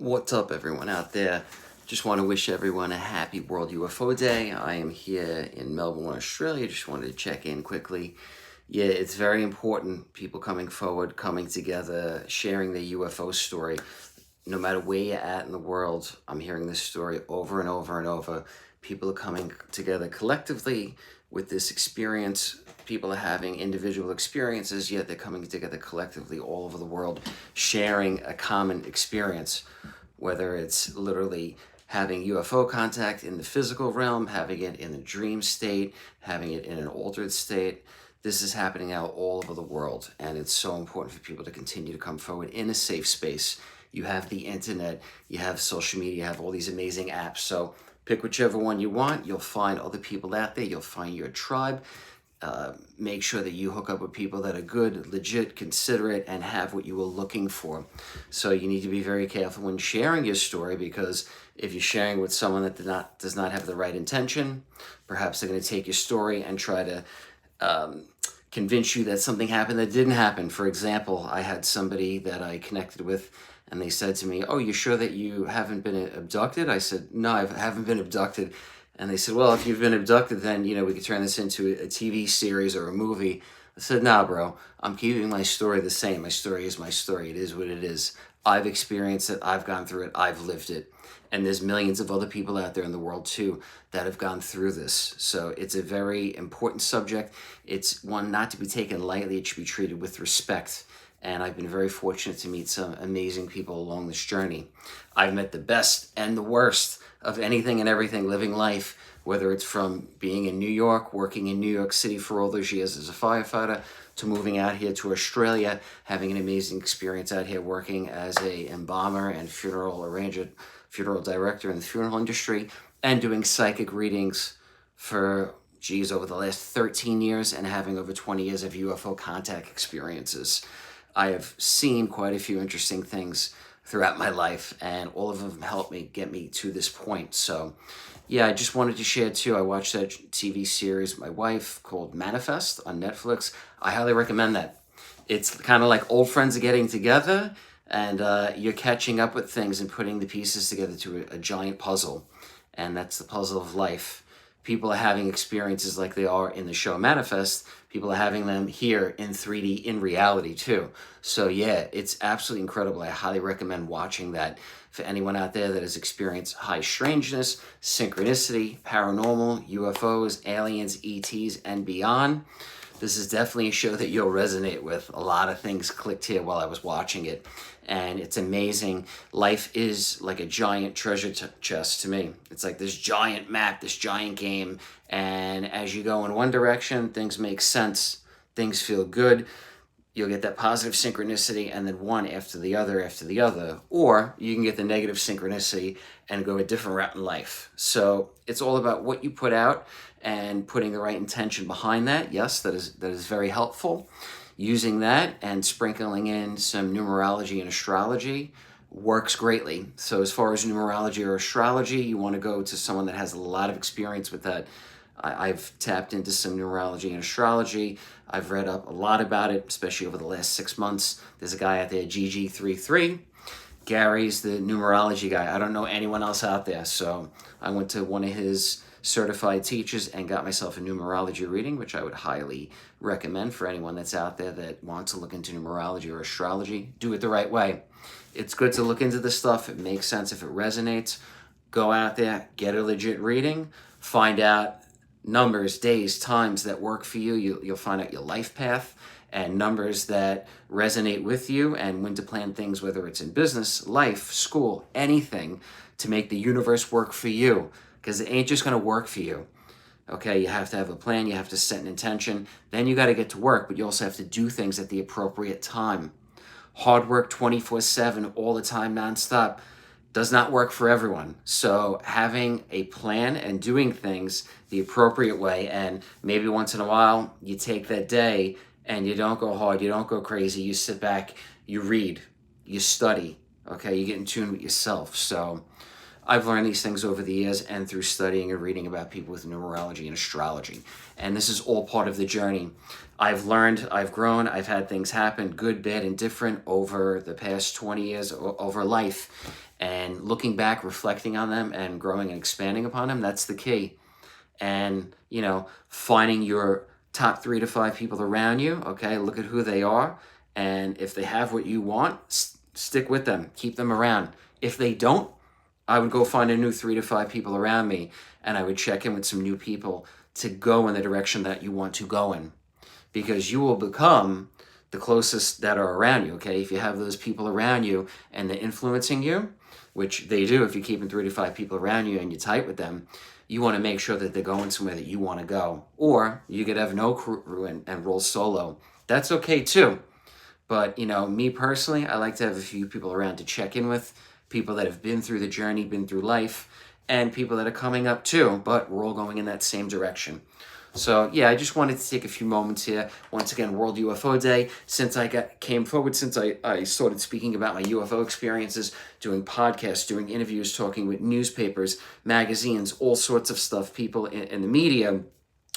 What's up, everyone out there? Just want to wish everyone a happy World UFO Day. I am here in Melbourne, Australia. Just wanted to check in quickly. Yeah, it's very important, people coming forward, coming together, sharing their UFO story. No matter where you're at in the world, I'm hearing this story over and over and over. People are coming together collectively with this experience. People are having individual experiences, yet they're coming together collectively all over the world, sharing a common experience, whether it's literally having UFO contact in the physical realm, having it in a dream state, having it in an altered state. This is happening out all over the world, and it's so important for people to continue to come forward in a safe space. You have the internet, you have social media, you have all these amazing apps. So pick whichever one you want. You'll find other people out there. You'll find your tribe. Make sure that you hook up with people that are good, legit, considerate, and have what you were looking for. So you need to be very careful when sharing your story, because if you're sharing with someone that does not have the right intention, perhaps they're going to take your story and try to convince you that something happened that didn't happen. For example, I had somebody that I connected with, and they said to me, "Oh, you sure that you haven't been abducted?" I said, "No, I haven't been abducted." And they said, "Well, if you've been abducted, then, we could turn this into a TV series or a movie." I said, "Nah, bro, I'm keeping my story the same. My story is my story. It is what it is. I've experienced it. I've gone through it. I've lived it. And there's millions of other people out there in the world too that have gone through this. So it's a very important subject. It's one not to be taken lightly. It should be treated with respect. And I've been very fortunate to meet some amazing people along this journey. I've met the best and the worst of anything and everything living life, whether it's from being in New York, working in New York City for all those years as a firefighter, to moving out here to Australia, having an amazing experience out here working as a embalmer and funeral arranger, funeral director in the funeral industry, and doing psychic readings for, over the last 13 years, and having over 20 years of UFO contact experiences. I have seen quite a few interesting things throughout my life, and all of them helped me get me to this point. So yeah, I just wanted to share too. I watched that TV series with my wife called Manifest on Netflix. I highly recommend that. It's kind of like old friends are getting together, and you're catching up with things and putting the pieces together to a giant puzzle. And that's the puzzle of life. People are having experiences like they are in the show Manifest. People are having them here in 3D in reality too. So yeah, it's absolutely incredible. I highly recommend watching that for anyone out there that has experienced high strangeness, synchronicity, paranormal, UFOs, aliens, ETs, and beyond. This is definitely a show that you'll resonate with. A lot of things clicked here while I was watching it, and it's amazing. Life is like a giant treasure chest to me. It's like this giant map, this giant game, and as you go in one direction, things make sense, things feel good. You'll get that positive synchronicity, and then one after the other, or you can get the negative synchronicity and go a different route in life. So it's all about what you put out and putting the right intention behind that. Yes, that is very helpful. Using that and sprinkling in some numerology and astrology works greatly. So as far as numerology or astrology, you want to go to someone that has a lot of experience with that. I've tapped into some numerology and astrology. I've read up a lot about it, especially over the last 6 months. There's a guy out there, GG33. Gary's the numerology guy. I don't know anyone else out there. So I went to one of his certified teachers and got myself a numerology reading, which I would highly recommend for anyone that's out there that wants to look into numerology or astrology. Do it the right way. It's good to look into this stuff. It makes sense if it resonates. Go out there, get a legit reading, find out numbers, days, times that work for you. You'll find out your life path and numbers that resonate with you, and when to plan things, whether it's in business, life, school, anything, to make the universe work for you, because it ain't just going to work for you. Okay, you have to have a plan, you have to set an intention, then you got to get to work, but you also have to do things at the appropriate time. Hard work 24/7 all the time, nonstop, does not work for everyone. So having a plan and doing things the appropriate way, and maybe once in a while you take that day and you don't go hard, you don't go crazy, you sit back, you read, you study, okay, you get in tune with yourself. So I've learned these things over the years and through studying and reading about people with numerology and astrology. And this is all part of the journey. I've learned, I've grown, I've had things happen, good, bad, and different over the past 20 years, over life. And looking back, reflecting on them and growing and expanding upon them, that's the key. And, finding your top 3 to 5 people around you, okay, look at who they are. And if they have what you want, stick with them, keep them around. If they don't, I would go find a new 3 to 5 people around me, and I would check in with some new people to go in the direction that you want to go in. Because you will become the closest that are around you, okay? If you have those people around you and they're influencing you, which they do if you're keeping 3 to 5 people around you and you're tight with them, you want to make sure that they're going somewhere that you want to go. Or you could have no crew and roll solo. That's okay too. But, me personally, I like to have a few people around to check in with, people that have been through the journey, been through life, and people that are coming up too, but we're all going in that same direction. So yeah, I just wanted to take a few moments here. Once again, World UFO Day. Since I came forward, since I started speaking about my UFO experiences, doing podcasts, doing interviews, talking with newspapers, magazines, all sorts of stuff, people in the media,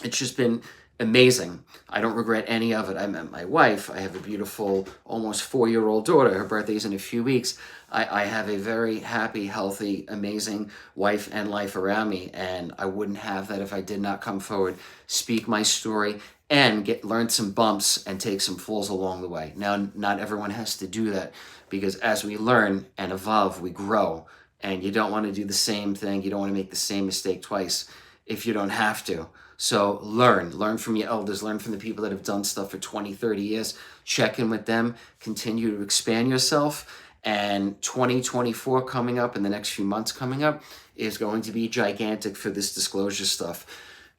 it's just been amazing. I don't regret any of it. I met my wife. I have a beautiful, almost 4-year-old daughter. Her birthday's in a few weeks. I have a very happy, healthy, amazing wife and life around me, and I wouldn't have that if I did not come forward, speak my story, and learn some bumps and take some falls along the way. Now, not everyone has to do that, because as we learn and evolve, we grow, and you don't want to do the same thing. You don't want to make the same mistake twice if you don't have to. So learn from your elders, learn from the people that have done stuff for 20, 30 years, check in with them, continue to expand yourself. And 2024 coming up, in the next few months coming up, is going to be gigantic for this disclosure stuff.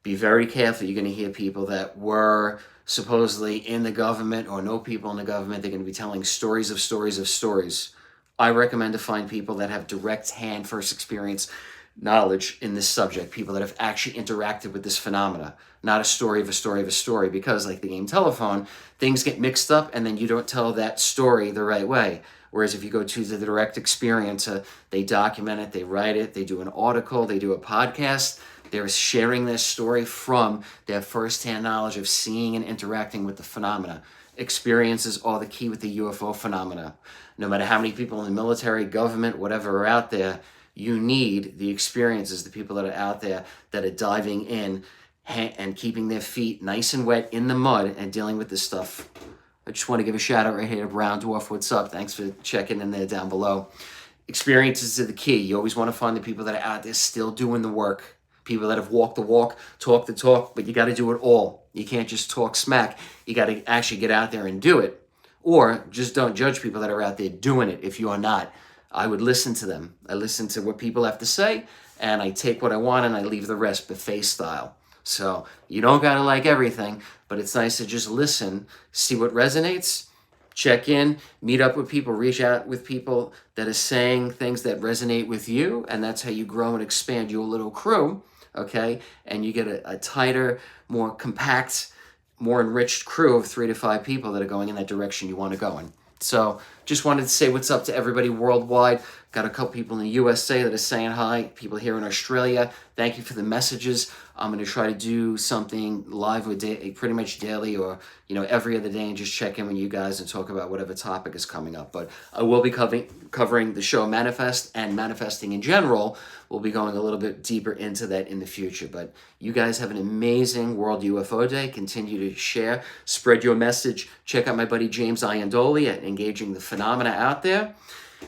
Be very careful. You're going to hear people that were supposedly in the government or know people in the government. They're going to be telling stories of stories of stories. I recommend to find people that have direct hand first experience knowledge in this subject, people that have actually interacted with this phenomena, not a story of a story of a story, because like the game telephone, things get mixed up and then you don't tell that story the right way. Whereas if you go to the direct experience, they document it, they write it, they do an article, they do a podcast, they're sharing their story from their firsthand knowledge of seeing and interacting with the phenomena. Experiences are the key with the UFO phenomena. No matter how many people in the military, government, whatever are out there, you need the experiences, the people that are out there that are diving in and keeping their feet nice and wet in the mud and dealing with this stuff. I just want to give a shout out right here to Brown Dwarf. What's up? Thanks for checking in there down below. Experiences are the key. You always want to find the people that are out there still doing the work, people that have walked the walk, talked the talk, but you got to do it all. You can't just talk smack. You got to actually get out there and do it. Or just don't judge people that are out there doing it if you are not. I would listen to them. I listen to what people have to say, and I take what I want and I leave the rest buffet style. So you don't got to like everything, but it's nice to just listen, see what resonates, check in, meet up with people, reach out with people that are saying things that resonate with you, and that's how you grow and expand your little crew, okay? And you get a tighter, more compact, more enriched crew of 3 to 5 people that are going in that direction you want to go in. So just wanted to say what's up to everybody worldwide. Got a couple people in the USA that are saying hi, people here in Australia. Thank you for the messages. I'm going to try to do something live with pretty much daily or every other day and just check in with you guys and talk about whatever topic is coming up. But I will be covering the show Manifest and manifesting in general. We'll be going a little bit deeper into that in the future. But you guys have an amazing World UFO Day. Continue to share, spread your message. Check out my buddy James Iandoli at Engaging the Phenomena out there.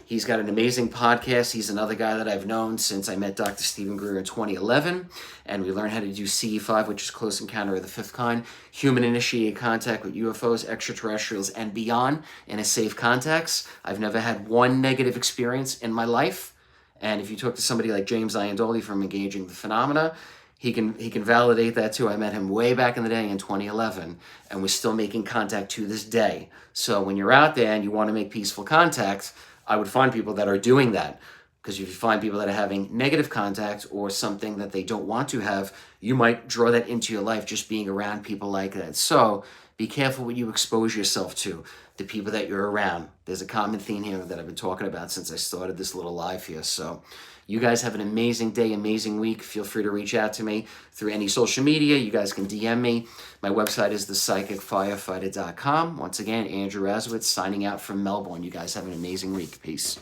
He's got an amazing podcast. He's another guy that I've known since I met Dr. Stephen Greer in 2011, and we learned how to do CE5, which is Close Encounter of the Fifth Kind, human-initiated contact with UFOs, extraterrestrials, and beyond in a safe context. I've never had one negative experience in my life, and if you talk to somebody like James Iandoli from Engaging the Phenomena, he can validate that too. I met him way back in the day in 2011, and we're still making contact to this day. So when you're out there and you want to make peaceful contact, I would find people that are doing that, because if you find people that are having negative contact or something that they don't want to have, you might draw that into your life just being around people like that. So Be careful what you expose yourself to, the people that you're around. There's a common theme here that I've been talking about since I started this little live here. So you guys have an amazing day, amazing week. Feel free to reach out to me through any social media. You guys can DM me. My website is thepsychicfirefighter.com. Once again, Andrew Razowitz signing out from Melbourne. You guys have an amazing week. Peace.